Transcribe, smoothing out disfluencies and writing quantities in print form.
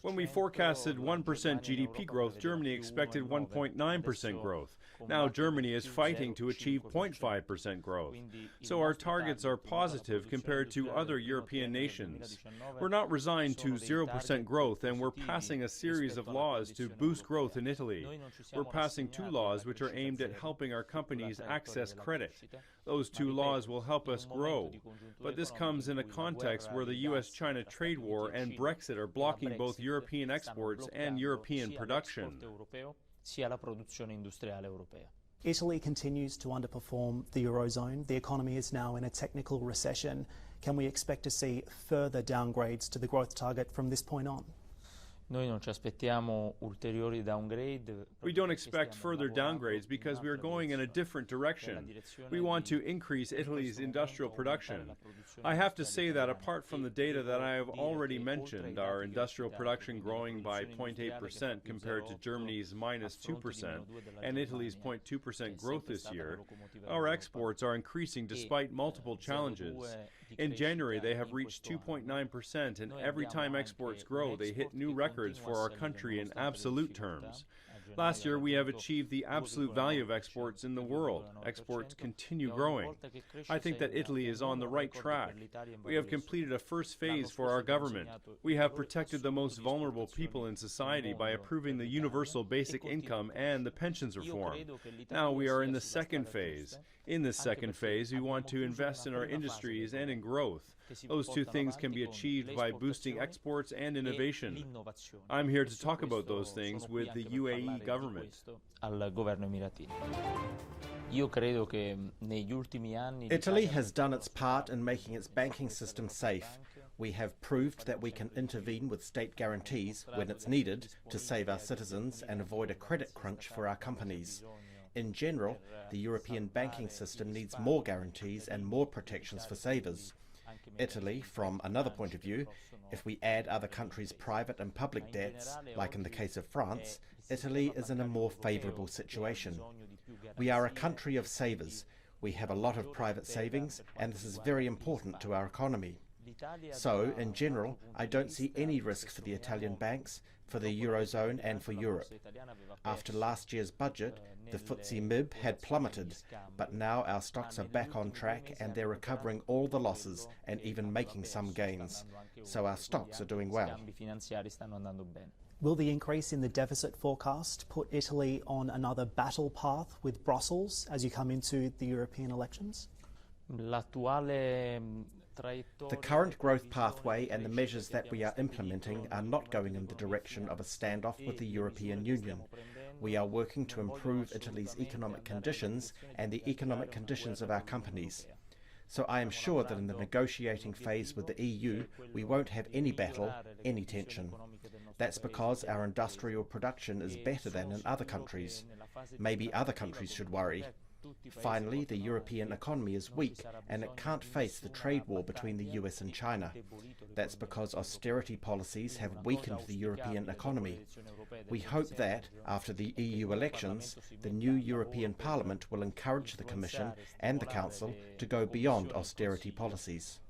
When we forecasted 1% GDP growth, Germany expected 1.9% growth. Now Germany is fighting to achieve 0.5% growth. So our targets are positive compared to other European nations. We're not resigned to 0% growth, and we're passing a series of laws to boost growth in Italy. We're passing 2 laws which are aimed at helping our companies access credit. Those 2 laws will help us grow. But this comes in a context where the US-China trade war and Brexit are blocking both European exports and European production. Italy continues to underperform the Eurozone. The economy is now in a technical recession. Can we expect to see further downgrades to the growth target from this point on? We don't expect further downgrades because we are going in a different direction. We want to increase Italy's industrial production. I have to say that apart from the data that I have already mentioned, our industrial production growing by 0.8% compared to Germany's -2% and Italy's 0.2% growth this year, our exports are increasing despite multiple challenges. In January, they have reached 2.9%, and every time exports grow, they hit new records for our country in absolute terms. Last year, we have achieved the absolute value of exports in the world. Exports continue growing. I think that Italy is on the right track. We have completed a first phase for our government. We have protected the most vulnerable people in society by approving the universal basic income and the pensions reform. Now we are in the second phase. In this second phase, we want to invest in our industries and in growth. Those 2 things can be achieved by boosting exports and innovation. I'm here to talk about those things with the UAE government. Italy has done its part in making its banking system safe. We have proved that we can intervene with state guarantees when it's needed to save our citizens and avoid a credit crunch for our companies. In general, the European banking system needs more guarantees and more protections for savers. Italy, from another point of view, if we add other countries' private and public debts, like in the case of France, Italy is in a more favourable situation. We are a country of savers. We have a lot of private savings, and this is very important to our economy. So, in general, I don't see any risk for the Italian banks, for the Eurozone and for Europe. After last year's budget, the FTSE MIB had plummeted, but now our stocks are back on track and they're recovering all the losses and even making some gains. So our stocks are doing well. Will the increase in the deficit forecast put Italy on another battle path with Brussels as you come into the European elections? The current growth pathway and the measures that we are implementing are not going in the direction of a standoff with the European Union. We are working to improve Italy's economic conditions and the economic conditions of our companies. So I am sure that in the negotiating phase with the EU, we won't have any battle, any tension. That's because our industrial production is better than in other countries. Maybe other countries should worry. Finally, the European economy is weak and it can't face the trade war between the US and China. That's because austerity policies have weakened the European economy. We hope that, after the EU elections, the new European Parliament will encourage the Commission and the Council to go beyond austerity policies.